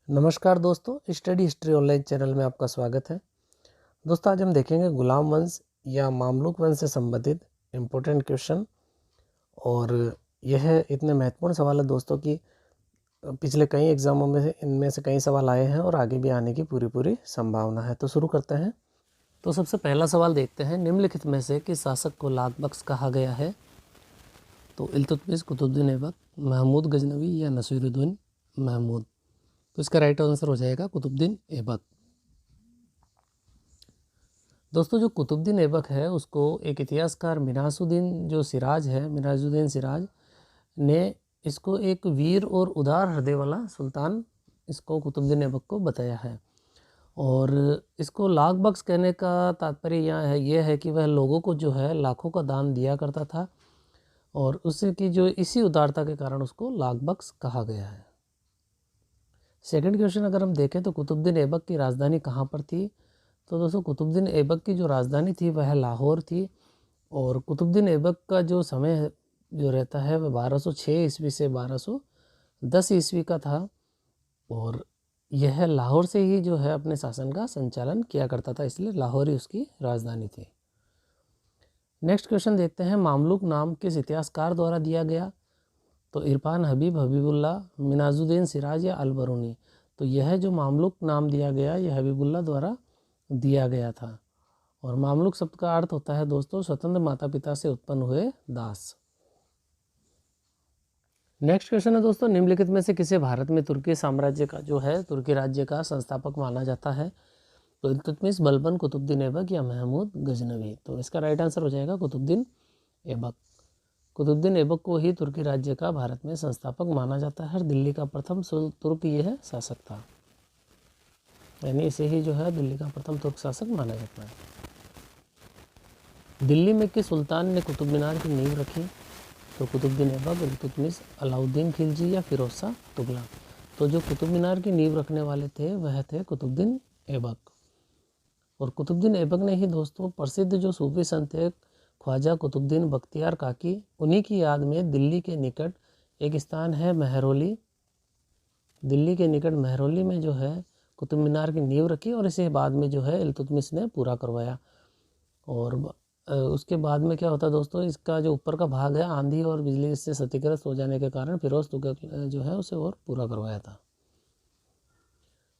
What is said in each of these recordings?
नमस्कार दोस्तों, study history online channel में आपका स्वागत है। दोस्तों, आज हम देखेंगे गुलाम वंश या मामलुक वंश से संबंधित इम्पोर्टेंट क्वेश्चन। और यह इतने महत्वपूर्ण सवाल है दोस्तों कि पिछले कई एग्जामों में से इनमें से कई सवाल आए हैं और आगे भी आने की पूरी संभावना है। तो शुरू करते हैं। तो सबसे पहला सवाल देखते हैं, निम्नलिखित में से किस शासक को लाख बख्श कहा गया है? तो इल्तुतमिश, कुतुबुद्दीन ऐबक, महमूद गजनवी या नसीरुद्दीन महमूद। तो इसका राइट आंसर हो जाएगा कुतुबुद्दीन ऐबक। दोस्तों, जो कुतुबुद्दीन ऐबक है उसको एक इतिहासकार मिन्हाजुद्दीन सिराज ने इसको एक वीर और उदार हृदय वाला सुल्तान इसको कुतुबुद्दीन ऐबक को बताया है। और इसको लाख बख्श कहने का तात्पर्य यह है कि वह लोगों को जो है लाखों का दान दिया करता था और उससे की जो इसी उदारता के कारण उसको लाख बख्श कहा गया है। सेकंड क्वेश्चन अगर हम देखें तो कुतुबुद्दीन ऐबक की राजधानी कहाँ पर थी? तो दोस्तों, कुतुबुद्दीन ऐबक की जो राजधानी थी वह लाहौर थी। और कुतुबुद्दीन ऐबक का जो समय जो रहता है वह 1206 ईस्वी से 1210 ईस्वी का था। और यह लाहौर से ही जो है अपने शासन का संचालन किया करता था, इसलिए लाहौर ही उसकी राजधानी थी। नेक्स्ट क्वेश्चन देखते हैं, मामलुक नाम किस इतिहासकार द्वारा दिया गया? तो इरफान हबीबुल्लाह, मिन्हाजुद्दीन सिराज या अलबरूनी। तो यह जो मामलुक नाम दिया गया यह हबीबुल्लाह द्वारा दिया गया था। और मामलुक शब्द का अर्थ होता है दोस्तों स्वतंत्र माता पिता से उत्पन्न हुए दास। नेक्स्ट क्वेश्चन है दोस्तों, निम्नलिखित में से किसे भारत में तुर्की साम्राज्य का जो है तुर्की राज्य का संस्थापक माना जाता है? तो इल्तुतमिश, बलबन, कुतुबुद्दीन ऐबक या महमूद गजनवी। तो इसका राइट आंसर हो जाएगा कुतुबुद्दीन ऐबक। कुतुबुद्दीन ऐबक को ही तुर्की राज्य का भारत में संस्थापक माना जाता है और दिल्ली का प्रथम तुर्क यह शासक था, यानी इसे ही जो है दिल्ली का प्रथम तुर्क शासक माना जाता है। दिल्ली में किस सुल्तान ने कुतुब मीनार की नींव रखी? तो कुतुबुद्दीन ऐबक, इल्तुतमिश, अलाउद्दीन खिलजी या फिरोज शाह तुगलक। तो जो कुतुब मीनार की नींव रखने वाले थे वह थे कुतुबुद्दीन ऐबक। और कुतुबुद्दीन ऐबक ने ही दोस्तों प्रसिद्ध जो सूफी संत थे ख्वाजा कुतुबुद्दीन बख्तियार काकी, उन्हीं की याद में दिल्ली के निकट एक स्थान है मेहरौली, दिल्ली के निकट मेहरौली में जो है कुतुब मीनार की नींव रखी और इसे बाद में जो है इल्तुतमिश ने पूरा करवाया। और उसके बाद में क्या होता है दोस्तों, इसका जो ऊपर का भाग है आंधी और बिजली से क्षतिग्रस्त हो जाने के कारण फिरोज तुगलक जो है उसे और पूरा करवाया था।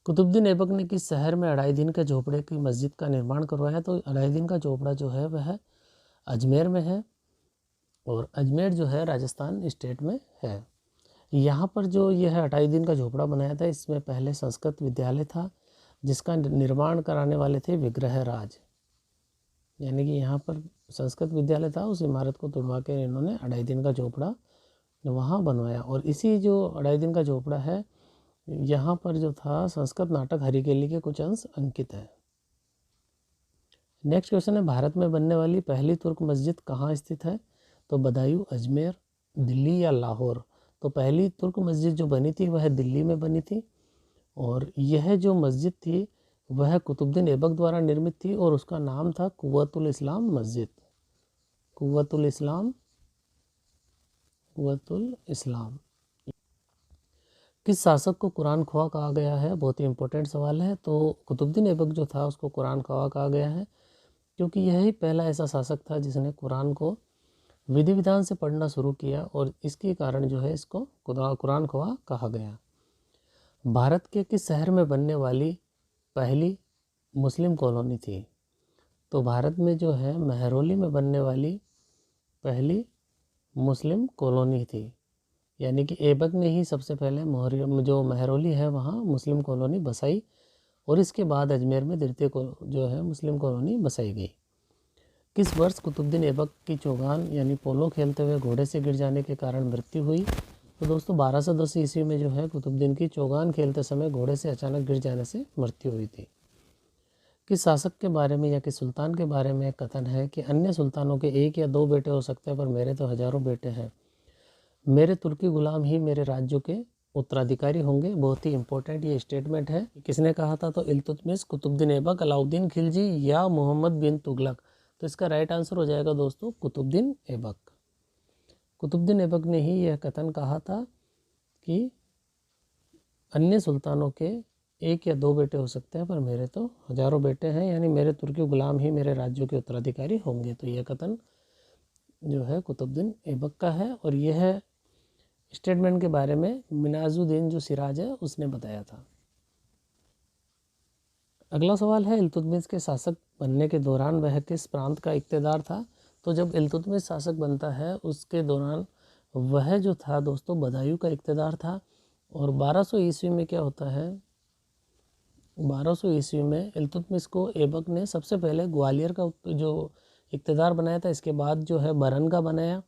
कुतुबुद्दीन ऐबक ने किस शहर में अढ़ाई दिन के झोपड़े की मस्जिद का निर्माण करवाया? तो अढ़ाई दिन का झोपड़ा जो है वह अजमेर में है और अजमेर जो है राजस्थान स्टेट में है। यहाँ पर जो यह अढ़ाई दिन का झोपड़ा बनाया था इसमें पहले संस्कृत विद्यालय था जिसका निर्माण कराने वाले थे विग्रह राज, यानी कि यहाँ पर संस्कृत विद्यालय था, उस इमारत को तुड़वा के इन्होंने अढ़ाई दिन का झोपड़ा वहाँ बनवाया। और इसी जो अढ़ाई दिन का झोपड़ा है यहाँ पर जो था संस्कृत नाटक हरिकेली के कुछ अंश अंकित है। नेक्स्ट क्वेश्चन है, भारत में बनने वाली पहली तुर्क मस्जिद कहाँ स्थित है? तो बदायूं, अजमेर, दिल्ली या लाहौर। तो पहली तुर्क मस्जिद जो बनी थी वह दिल्ली में बनी थी और यह जो मस्जिद थी वह कुतुबुद्दीन ऐबक द्वारा निर्मित थी और उसका नाम था कुव्वतुल इस्लाम मस्जिद। कुव्वतुल इस्लाम। किस शासक को कुरान ख्वाह कहा गया है? बहुत ही इंपॉर्टेंट सवाल है। तो कुतुबुद्दीन ऐबक जो था उसको कुरान ख्वाह कहा गया है क्योंकि यही पहला ऐसा शासक था जिसने कुरान को विधि विधान से पढ़ना शुरू किया और इसके कारण जो है इसको कुरान ख्वाह कहा गया। भारत के किस शहर में बनने वाली पहली मुस्लिम कॉलोनी थी? तो भारत में जो है मेहरौली में बनने वाली पहली मुस्लिम कॉलोनी थी, यानी कि ऐबक ने ही सबसे पहले जो मेहरौली है वहाँ मुस्लिम कॉलोनी बसाई और इसके बाद अजमेर में द्वितीय जो है मुस्लिम कॉलोनी बसाई गई। किस वर्ष कुतुबुद्दीन ऐबक की चौगान यानी पोलो खेलते हुए घोड़े से गिर जाने के कारण मृत्यु हुई? तो दोस्तों 1210 ईस्वी में जो है कुतुबुद्दीन की चौगान खेलते समय घोड़े से अचानक गिर जाने से मृत्यु हुई थी। किस शासक के बारे में या किस सुल्तान के बारे में कथन है कि अन्य सुल्तानों के एक या दो बेटे हो सकते हैं पर मेरे तो हजारों बेटे हैं, मेरे तुर्की गुलाम ही मेरे राज्यों के उत्तराधिकारी होंगे? बहुत ही इंपॉर्टेंट ये स्टेटमेंट है। किसने कहा था? तो इल्तुतमिश, कुतुबुद्दीन ऐबक, अलाउद्दीन खिलजी या मोहम्मद बिन तुगलक। तो इसका राइट आंसर हो जाएगा दोस्तों कुतुबुद्दीन ऐबक। कुतुबुद्दीन ऐबक ने ही यह कथन कहा था कि अन्य सुल्तानों के 1 या 2 बेटे हो सकते हैं, पर मेरे तो हजारों बेटे हैं, यानी मेरे तुर्की गुलाम ही मेरे राज्यों के उत्तराधिकारी होंगे। तो यह कथन जो है कुतुबुद्दीन ऐबक का है, और यह स्टेटमेंट के बारे में मिनाजुद्दीन जो सिराज है उसने बताया था। अगला सवाल है, इल्तुतमिश के शासक बनने के दौरान वह किस प्रांत का इक़्तिदार था? तो जब इल्तुतमिश शासक बनता है उसके दौरान वह जो था दोस्तों बदायूं का इक़्तिदार था। और 1200 ईस्वी में क्या होता है, 1200 ईस्वी में इल्तुतमिश को ऐबक ने सबसे पहले ग्वालियर का जो इक़्तिदार बनाया था, इसके बाद जो है बरन का बनाया,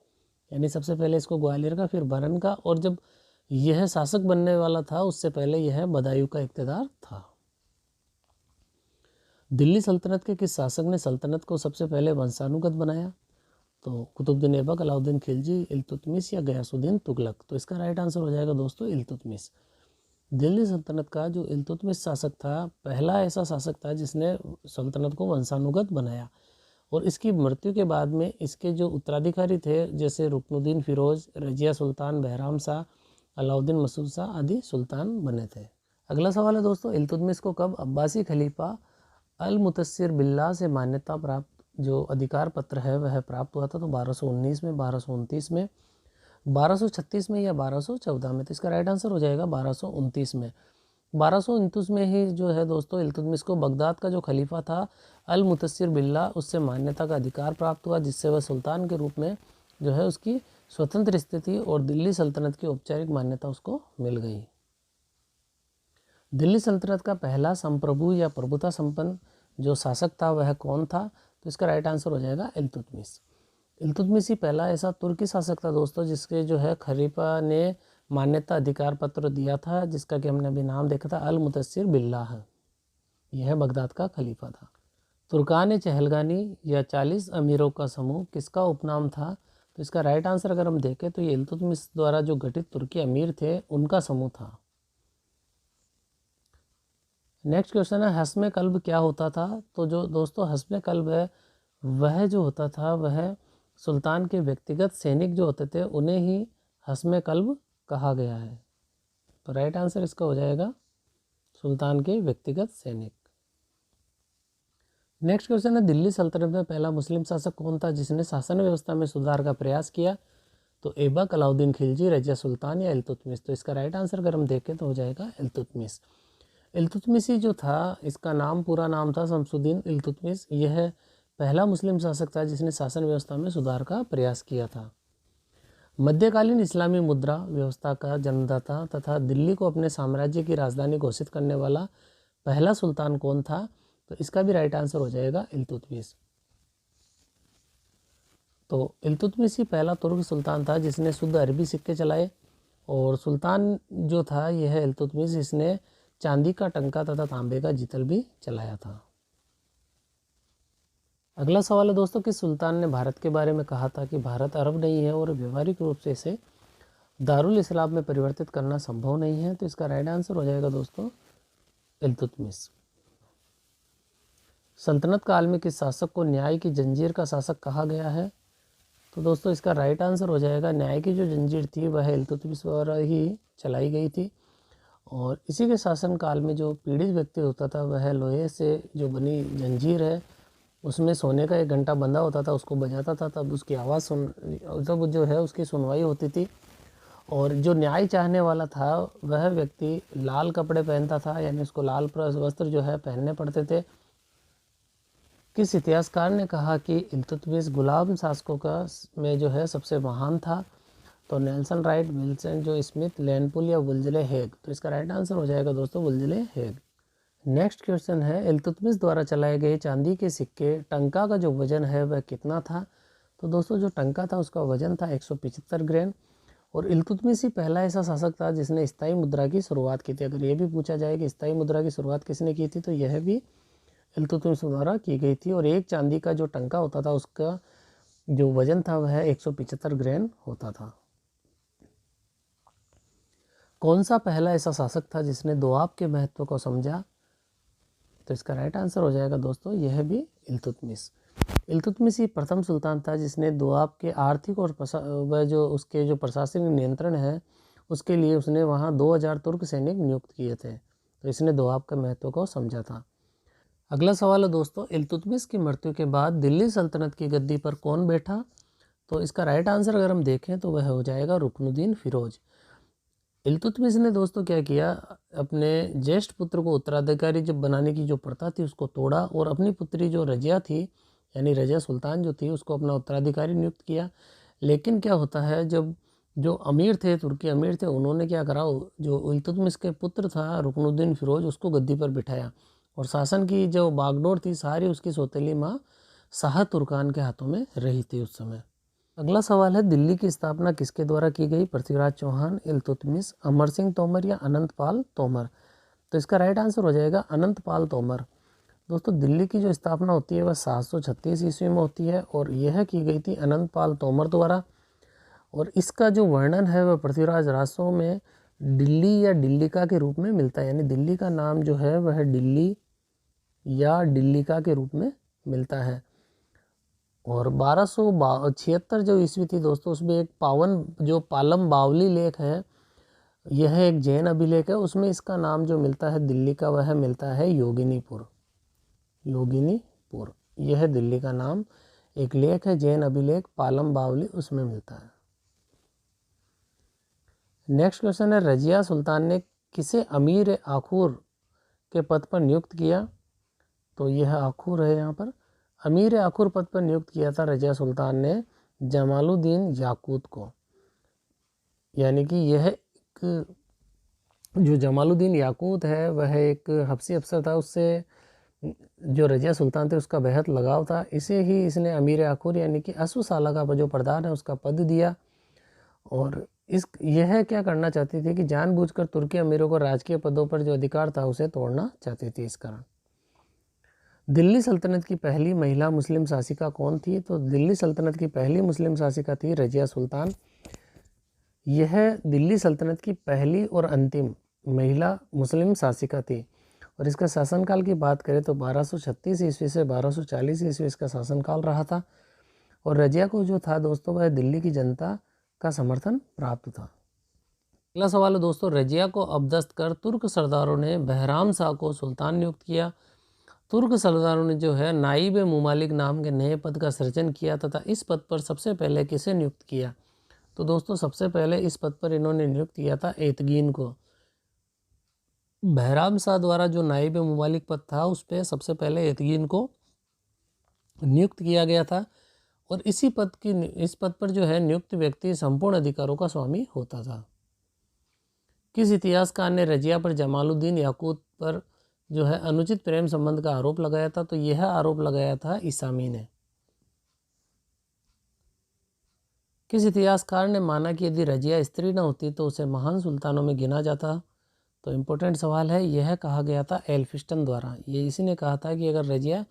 यानी सबसे पहले इसको ग्वालियर का, फिर बरन का, और जब यह शासक बनने वाला था उससे पहले यह बदायूं का इक़्तिदार था। दिल्ली सल्तनत के किस शासक ने सल्तनत को सबसे पहले वंशानुगत बनाया? तो कुतुबुद्दीन ऐबक, अलाउद्दीन खिलजी, इल्तुतमिश या गयासुद्दीन तुगलक? तो इसका राइट आंसर हो जाएगा दोस्तों इल्तुतमिश। दिल्ली सल्तनत का जो इल्तुतमिश शासक था, पहला ऐसा शासक था जिसने सल्तनत को वंशानुगत बनाया। और इसकी मृत्यु के बाद में इसके जो उत्तराधिकारी थे, जैसे रुकनुद्दीन फिरोज, रजिया सुल्तान, बहराम शाह, अलाउद्दीन मसूद शाह आदि सुल्तान बने थे। अगला सवाल है दोस्तों, इल्तुतमिश को कब अब्बासी खलीफा अल मुतस्सिर बिल्लाह से मान्यता प्राप्त जो अधिकार पत्र है वह प्राप्त हुआ था? तो 1219 में, 1229 में, 1236 में या 1214 में? तो इसका राइट आंसर हो जाएगा 1229 में। 1229 में ही जो है दोस्तों इल्तुतमिश को बगदाद का जो खलीफा था अल मुतस्सिर बिल्लाह उससे मान्यता का अधिकार प्राप्त हुआ, जिससे वह सुल्तान के रूप में जो है उसकी स्वतंत्र स्थिति और दिल्ली सल्तनत की औपचारिक मान्यता उसको मिल गई। दिल्ली सल्तनत का पहला संप्रभु या प्रभुता संपन्न जो शासक था वह कौन था? तो इसका राइट आंसर हो जाएगा इल्तुतमिश। इल्तुतमिश ही पहला ऐसा तुर्की शासक था दोस्तों जिसके जो है खलीफा ने मान्यता अधिकार पत्र दिया था, जिसका कि हमने अभी नाम देखा था अल मुतस्सिर बिल्लाह। यह बगदाद का खलीफा था। तुर्कान चहलगानी या 40 अमीरों का समूह किसका उपनाम था? तो इसका राइट आंसर अगर हम देखें तो ये इल्तुतमिश द्वारा जो गठित तुर्की अमीर थे उनका समूह था। नेक्स्ट क्वेश्चन है, हस्म कल्ब क्या होता था? तो जो दोस्तों हस्म कल्ब है वह जो होता था वह सुल्तान के व्यक्तिगत सैनिक जो होते थे उन्हें ही हस्म कल्ब कहा गया है। तो राइट आंसर इसका हो जाएगा सुल्तान के व्यक्तिगत सैनिक। नेक्स्ट क्वेश्चन है, दिल्ली सल्तनत में पहला मुस्लिम शासक कौन था जिसने शासन व्यवस्था में सुधार का प्रयास किया? तो ऐबक, अलाउद्दीन खिलजी, रजिया सुल्तान या इल्तुतमिश? तो इसका राइट आंसर अगर हम देखें तो हो जाएगा इल्तुतमिश। इल्तुतमिशी जो था इसका नाम पूरा नाम था शमसुद्दीन इल्तुतमिश। यह पहला मुस्लिम शासक था जिसने शासन व्यवस्था में सुधार का प्रयास किया था। मध्यकालीन इस्लामी मुद्रा व्यवस्था का जन्मदाता तथा दिल्ली को अपने साम्राज्य की राजधानी घोषित करने वाला पहला सुल्तान कौन था? तो इसका भी राइट आंसर हो जाएगा इल्तुतमिश। तो इल्तुतमिश ही पहला तुर्क सुल्तान था जिसने शुद्ध अरबी सिक्के चलाए। और सुल्तान जो था यह इल्तुतमिश, इसने चांदी का टंका तथा तांबे का जितल भी चलाया था। अगला सवाल है दोस्तों, किस सुल्तान ने भारत के बारे में कहा था कि भारत अरब नहीं है और व्यवहारिक रूप से इसे दारुल इस्लाम में परिवर्तित करना संभव नहीं है? तो इसका राइट आंसर हो जाएगा दोस्तों इल्तुतमिश। सल्तनत काल में किस शासक को न्याय की जंजीर का शासक कहा गया है? तो दोस्तों इसका राइट आंसर हो जाएगा न्याय की जो जंजीर थी वह इल्तुतमिश द्वारा ही चलाई गई थी। और इसी के शासनकाल में जो पीड़ित व्यक्ति होता था वह लोहे से जो बनी जंजीर है उसमें सोने का एक घंटा बंधा होता था, उसको बजाता था, तब उसकी आवाज़ तब जो है उसकी सुनवाई होती थी। और जो न्याय चाहने वाला था वह व्यक्ति लाल कपड़े पहनता था, यानी उसको लाल वस्त्र जो है पहनने पड़ते थे। किस इतिहासकार ने कहा कि इल्तुतमिश गुलाम शासकों का में जो है सबसे महान था? तो नेल्सन राइट, विल्सन जो स्मिथ, लैंडपुल या वुल्जले हेग? तो इसका राइट आंसर हो जाएगा दोस्तों वुल्जले हेग। नेक्स्ट क्वेश्चन है, इल्तुतमिश द्वारा चलाए गए चांदी के सिक्के टंका का जो वजन है वह कितना था? तो दोस्तों जो टंका था उसका वजन था 175 ग्राम। और इल्तुतमिश ही पहला ऐसा शासक था जिसने स्थायी मुद्रा की शुरुआत की थी। अगर ये भी पूछा जाए कि स्थायी मुद्रा की शुरुआत किसने की थी तो यह भी इल्तुतमिश द्वारा की गई थी। और एक चांदी का जो टंका होता था उसका जो वजन था वह 175 ग्राम होता था। कौन सा पहला ऐसा शासक था जिसने दोआब के महत्व को समझा? तो इसका राइट आंसर हो जाएगा दोस्तों यह भी इल्तुतमिश। इल्तुतमिश ही प्रथम सुल्तान था जिसने दोआब के आर्थिक और वह जो उसके जो प्रशासनिक नियंत्रण है उसके लिए उसने वहाँ 2000 तुर्क सैनिक नियुक्त किए थे। तो इसने दोआब के महत्व को समझा था। अगला सवाल है दोस्तों, इल्तुतमिश की मृत्यु के बाद दिल्ली सल्तनत की गद्दी पर कौन बैठा? तो इसका राइट आंसर अगर हम देखें तो वह हो जाएगा रुकनुद्दीन फिरोज। इल्तुतमिश ने दोस्तों क्या किया, अपने ज्येष्ठ पुत्र को उत्तराधिकारी जब बनाने की जो प्रथा थी उसको तोड़ा और अपनी पुत्री जो रजिया थी, यानी रजिया सुल्तान जो थी, उसको अपना उत्तराधिकारी नियुक्त किया। लेकिन क्या होता है, जब जो अमीर थे, तुर्की अमीर थे, उन्होंने क्या करा, जो इल्तुतमिश के पुत्र था रुकनुद्दीन फिरोज, उसको गद्दी पर बिठाया और शासन की जो बागडोर थी सारी उसकी सौतेली माँ शाह तुर्कान के हाथों में रही थी उस समय। अगला सवाल है, दिल्ली की स्थापना किसके द्वारा की गई? पृथ्वीराज चौहान, इल्तुतमिश, अमर सिंह तोमर या अनंतपाल तोमर? तो इसका राइट आंसर हो जाएगा अनंतपाल तोमर। दोस्तों, दिल्ली की जो स्थापना होती है वह 736 ईस्वी में होती है और यह की गई थी अनंतपाल तोमर द्वारा। और इसका जो वर्णन है वह पृथ्वीराज रासों में दिल्ली या दिल्लिका के रूप में मिलता है, यानी दिल्ली का नाम जो है वह दिल्ली या दिल्लिका के रूप में मिलता है। और 1276 जो ईस्वी थी दोस्तों, उसमें एक पावन जो पालम बावली लेख है, यह एक जैन अभिलेख है, उसमें इसका नाम जो मिलता है दिल्ली का वह मिलता है योगिनीपुर। योगिनीपुर यह दिल्ली का नाम, एक लेख है जैन अभिलेख पालम बावली, उसमें मिलता है। नेक्स्ट क्वेश्चन है, रजिया सुल्तान ने किसे अमीर आखूर के पद पर नियुक्त किया? तो यह आखूर है, यहाँ पर अमीर आखुर पद पर नियुक्त किया था रजिया सुल्तान ने जमालुद्दीन याकूत को। यानी कि यह एक जो जमालुद्दीन याकूत है वह एक हब्सी अफसर था, उससे जो रजिया सुल्तान थे उसका बेहद लगाव था। इसे ही इसने अमीर आखुर यानी कि अश्वशाला का जो प्रधान है उसका पद दिया। और यह क्या करना चाहती थी कि जानबूझकर तुर्की अमीरों को राजकीय पदों पर जो अधिकार था उसे तोड़ना चाहती थी। इस कारण दिल्ली सल्तनत की पहली महिला मुस्लिम शासिका कौन थी? तो दिल्ली सल्तनत की पहली मुस्लिम शासिका थी रजिया सुल्तान। यह दिल्ली सल्तनत की पहली और अंतिम महिला मुस्लिम शासिका थी। और इसका शासनकाल की बात करें तो 1236 ईस्वी से 1240 ईस्वी इसका शासनकाल रहा था। और रजिया को जो था दोस्तों वह दिल्ली की जनता का समर्थन प्राप्त था। अगला सवाल है दोस्तों, रजिया को अपदस्त कर तुर्क सरदारों ने बहराम शाह को सुल्तान नियुक्त किया। तुर्क सरदारों ने जो है नाइब मुमालिक नाम के नए पद का सृजन किया तथा इस पद पर सबसे पहले किसे नियुक्त किया? तो दोस्तों, सबसे पहले इस पद पर इन्होंने नियुक्त किया था एतगीन को। बहराम शाह द्वारा जो नाइब मुमालिक पद था उस पर सबसे पहले एतगीन को नियुक्त किया गया था। और इस पद पर जो है नियुक्त व्यक्ति संपूर्ण अधिकारों का स्वामी होता था। किस इतिहासकार ने रजिया पर जमालुद्दीन याकूत पर जो है अनुचित प्रेम संबंध का आरोप लगाया था? तो यह आरोप लगाया था इसामी ने। किस इतिहासकार ने माना कि यदि रजिया स्त्री न होती तो उसे महान सुल्तानों में गिना जाता? तो इम्पोर्टेंट सवाल है, यह कहा गया था एल्फिस्टन द्वारा। ये इसी ने कहा था कि अगर रजिया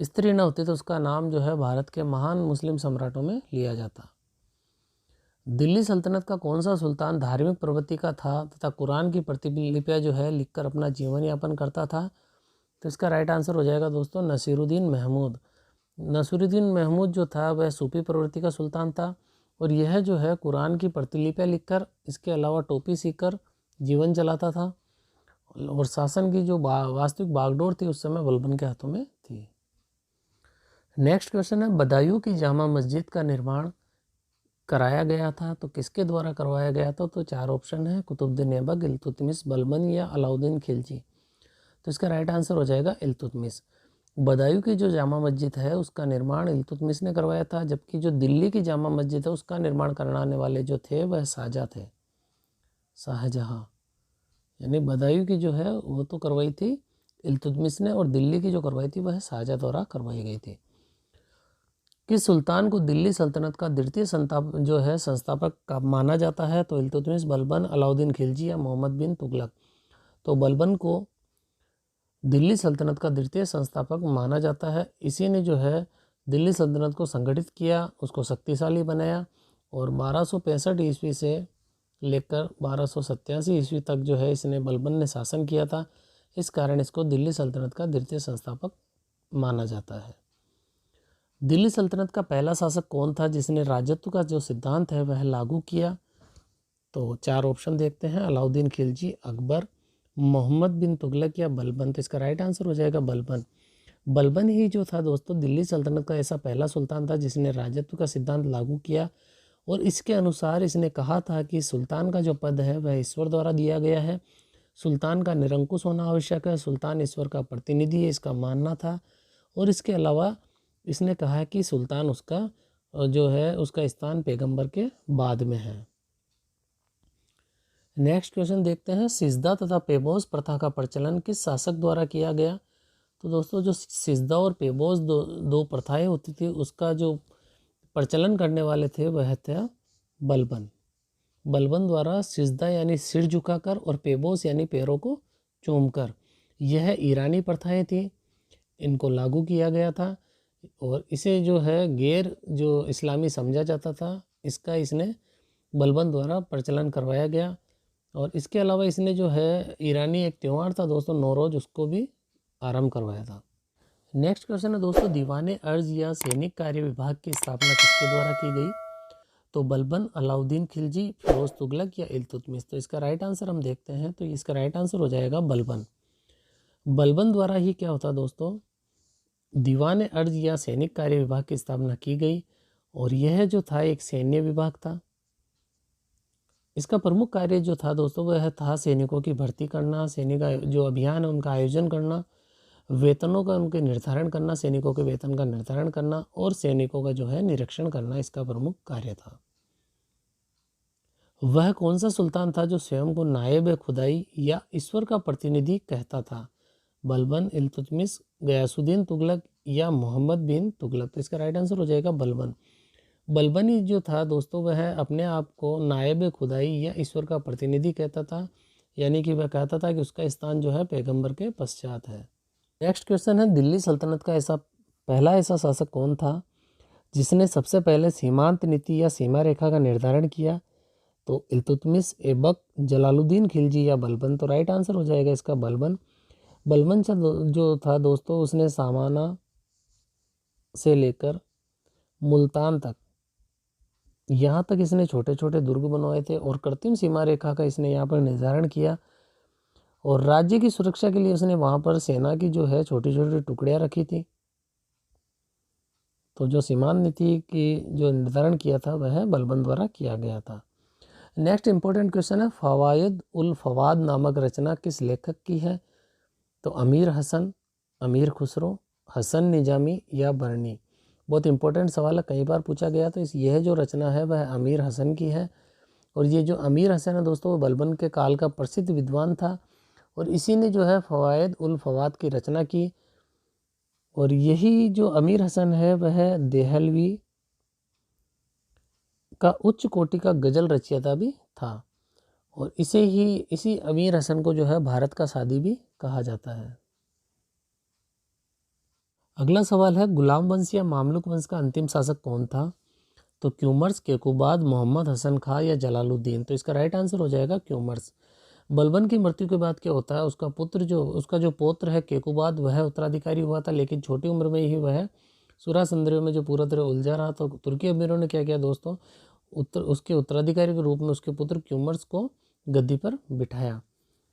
स्त्री न होती तो उसका नाम जो है भारत के महान मुस्लिम सम्राटों में लिया जाता। दिल्ली सल्तनत का कौन सा सुल्तान धार्मिक प्रवृत्ति का था तथा कुरान की प्रतिलिपियाँ जो है लिखकर अपना जीवन यापन करता था? तो इसका राइट आंसर हो जाएगा दोस्तों नसीरुद्दीन महमूद। नसीरुद्दीन महमूद जो था वह सूफी प्रवृत्ति का सुल्तान था और यह जो है कुरान की प्रतिलिपियाँ लिखकर, इसके अलावा टोपी सीखकर जीवन चलाता था। और शासन की जो वास्तविक बागडोर थी उस समय बलबन के हाथों में थी। नेक्स्ट क्वेश्चन है, बदायूं की जामा मस्जिद का निर्माण कराया गया था तो किसके द्वारा करवाया गया था? तो चार ऑप्शन है, कुतुबुद्दीन ऐबक, इल्तुतमिश, बलबन या अलाउद्दीन खिलजी। तो इसका राइट आंसर हो जाएगा इल्तुतमिश। बदायूं की जो जामा मस्जिद है उसका निर्माण इल्तुतमिश ने करवाया था, जबकि जो दिल्ली की जामा मस्जिद है उसका निर्माण कराने वाले जो थे वह शाहजहाँ। यानी बदायूं की जो है वो तो करवाई थी इल्तुतमिश ने और दिल्ली की जो करवाई थी वह शाहजहाँ द्वारा करवाई गई थी। किस सुल्तान को दिल्ली सल्तनत का द्वितीय संस्थापक का माना जाता है? तो इल्तुतमिश, बलबन, अलाउद्दीन खिलजी या मोहम्मद बिन तुगलक। तो बलबन को दिल्ली सल्तनत का द्वितीय संस्थापक माना जाता है। इसी ने जो है दिल्ली सल्तनत को संगठित किया, उसको शक्तिशाली बनाया और 1265 ईस्वी से लेकर 1287 ईस्वी तक जो है इसने बलबन ने शासन किया था। इस कारण इसको दिल्ली सल्तनत का द्वितीय संस्थापक माना जाता है। दिल्ली सल्तनत का पहला शासक कौन था जिसने राजत्व का जो सिद्धांत है वह लागू किया? तो 4 ऑप्शन देखते हैं, अलाउद्दीन खिलजी, अकबर, मोहम्मद बिन तुगलक या बलबन। तो इसका राइट आंसर हो जाएगा बलबन। बलबन ही जो था दोस्तों दिल्ली सल्तनत का ऐसा पहला सुल्तान था जिसने राजत्व का सिद्धांत लागू किया, और इसके अनुसार इसने कहा था कि सुल्तान का जो पद है वह ईश्वर द्वारा दिया गया है, सुल्तान का निरंकुश होना आवश्यक है, सुल्तान ईश्वर का प्रतिनिधि है, इसका मानना था। और इसके अलावा इसने कहा कि सुल्तान उसका जो है उसका स्थान पैगंबर के बाद में है। नेक्स्ट क्वेश्चन देखते हैं, सिजदा तथा पेबोस प्रथा का प्रचलन किस शासक द्वारा किया गया। तो दोस्तों जो सिजदा और पेबोस दो प्रथाएं होती थी उसका जो प्रचलन करने वाले थे वह थे बलबन। बलबन द्वारा सिजदा यानी सिर झुकाकर और पेबोस यानी पैरों को चूमकर, यह ईरानी प्रथाएं थी, इनको लागू किया गया था और इसे जो है गैर जो इस्लामी समझा जाता था, इसका इसने बलबन द्वारा प्रचलन करवाया गया। और इसके अलावा इसने जो है ईरानी एक त्यौहार था दोस्तों नौरोज, उसको भी आरंभ करवाया था। नेक्स्ट क्वेश्चन है दोस्तों, दीवाने अर्ज या सैनिक कार्य विभाग की स्थापना किसके द्वारा की गई। तो बलबन, अलाउद्दीन खिलजी, फिरोज तुगलक या इल्तुतमिश। तो इसका राइट आंसर हम देखते हैं, तो इसका राइट आंसर हो जाएगा बलबन। बलबन द्वारा ही क्या होता दोस्तों, दीवान अर्ज या सैनिक कार्य विभाग की स्थापना की गई, और यह जो था एक सैन्य विभाग था। इसका प्रमुख कार्य जो था दोस्तों वह था सैनिकों की भर्ती करना, सैनिक जो अभियान है उनका आयोजन करना, वेतनों का उनके निर्धारण करना, सैनिकों के वेतन का निर्धारण करना और सैनिकों का जो है निरीक्षण करना, इसका प्रमुख कार्य था। वह कौन सा सुल्तान था जो स्वयं को नायब खुदाई या ईश्वर का प्रतिनिधि कहता था। बलबन, इल्तुतमिश, गयासुद्दीन तुगलक या मोहम्मद बिन तुगलक। तो इसका राइट आंसर हो जाएगा बलबन। बलबन ही जो था दोस्तों वह अपने आप को नायब खुदाई या ईश्वर का प्रतिनिधि कहता था, यानी कि वह कहता था कि उसका स्थान जो है पैगंबर के पश्चात है। नेक्स्ट क्वेश्चन है, दिल्ली सल्तनत का पहला ऐसा शासक कौन था जिसने सबसे पहले सीमांत नीति या सीमा रेखा का निर्धारण किया। तो इल्तुतमिश, ऐबक, जलालुद्दीन खिलजी या बलबन। तो राइट आंसर हो जाएगा इसका बलबन। बलबन जो था दोस्तों उसने सामाना से लेकर मुल्तान तक, यहाँ तक इसने छोटे छोटे दुर्ग बनवाए थे और कृत्रिम सीमा रेखा का इसने यहाँ पर निर्धारण किया, और राज्य की सुरक्षा के लिए उसने वहाँ पर सेना की जो है छोटी छोटी टुकड़ियाँ रखी थी। तो जो सीमांत नीति की जो निर्धारण किया था वह बलबन द्वारा किया गया था। नेक्स्ट इंपॉर्टेंट क्वेश्चन है, फवायद उल फवाद नामक रचना किस लेखक की है। तो अमीर हसन, अमीर खुसरो, हसन निजामी या बर्नी। बहुत इंपॉर्टेंट सवाल है, कई बार पूछा गया। तो यह जो रचना है वह अमीर हसन की है, और ये जो अमीर हसन है दोस्तों वो बलबन के काल का प्रसिद्ध विद्वान था, और इसी ने जो है फवायद उल फवाद की रचना की। और यही जो अमीर हसन है वह देहलवी का उच्च कोटि का गजल रचयिता भी था, और इसी अमीर हसन को जो है भारत का सादी भी कहा जाता है। अगला सवाल है, गुलाम वंश या मामलुक वंश का अंतिम शासक कौन था। तो क्यूमर्स, केकुबाद, मोहम्मद हसन खां या जलालुद्दीन। तो इसका राइट आंसर हो जाएगा क्यूमर्स। बलबन की मृत्यु के बाद क्या होता है, उसका जो पौत्र है केकुबाद वह उत्तराधिकारी हुआ था, लेकिन छोटी उम्र में ही वह सुरासंद्रियों में जो पूरा तरह उलझा रहा। तो तुर्की अमीरों ने क्या किया दोस्तों, उसके उत्तराधिकारी के रूप में उसके पुत्र क्यूमर्स को गद्दी पर बिठाया,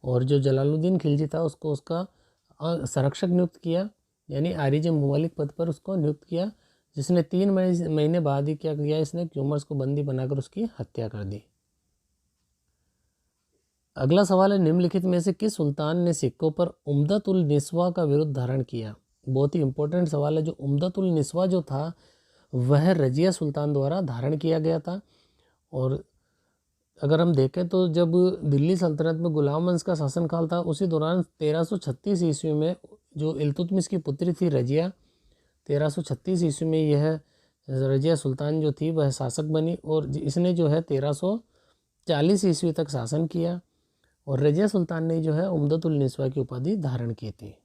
और जो जलालुद्दीन खिलजी था उसको उसका संरक्षक नियुक्त किया, यानी आरिज मुमलिक पद पर उसको नियुक्त किया, जिसने 3 महीने बाद ही क्या किया, इसने क्यूमर्स को बंदी बनाकर उसकी हत्या कर दी। अगला सवाल है, निम्नलिखित में से किस सुल्तान ने सिक्कों पर उम्दतुल निस्वा का विरुद्ध धारण किया। बहुत ही इंपॉर्टेंट सवाल है। जो उम्दतुल निस्वा जो था वह रजिया सुल्तान द्वारा धारण किया गया था, और अगर हम देखें तो जब दिल्ली सल्तनत में गुलाम वंश का शासनकाल था उसी दौरान 1336 ईस्वी में जो इल्तुतमिश की पुत्री थी रजिया, 1336 ईस्वी में यह रजिया सुल्तान जो थी वह शासक बनी, और इसने जो है 1340 ईस्वी तक शासन किया, और रजिया सुल्तान ने जो है उम्दतुल निस्वा की उपाधि धारण की थी।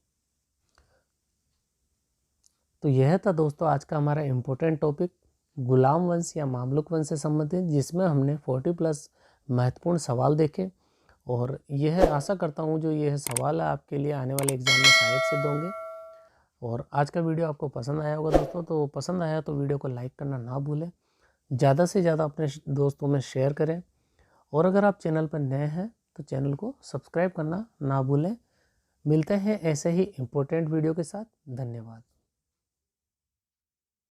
तो यह था दोस्तों आज का हमारा इम्पोर्टेंट टॉपिक, गुलाम वंश या मामलुक वंश से संबंधित, जिसमें हमने 40+ महत्वपूर्ण सवाल देखे, और यह आशा करता हूँ जो यह सवाल है आपके लिए आने वाले एग्जाम में सहायक सिद्ध होंगे। और आज का वीडियो आपको पसंद आया होगा दोस्तों, तो पसंद आया तो वीडियो को लाइक करना ना भूलें, ज़्यादा से ज़्यादा अपने दोस्तों में शेयर करें, और अगर आप चैनल पर नए हैं तो चैनल को सब्सक्राइब करना ना भूलें। मिलते हैं ऐसे ही इम्पोर्टेंट वीडियो के साथ। धन्यवाद।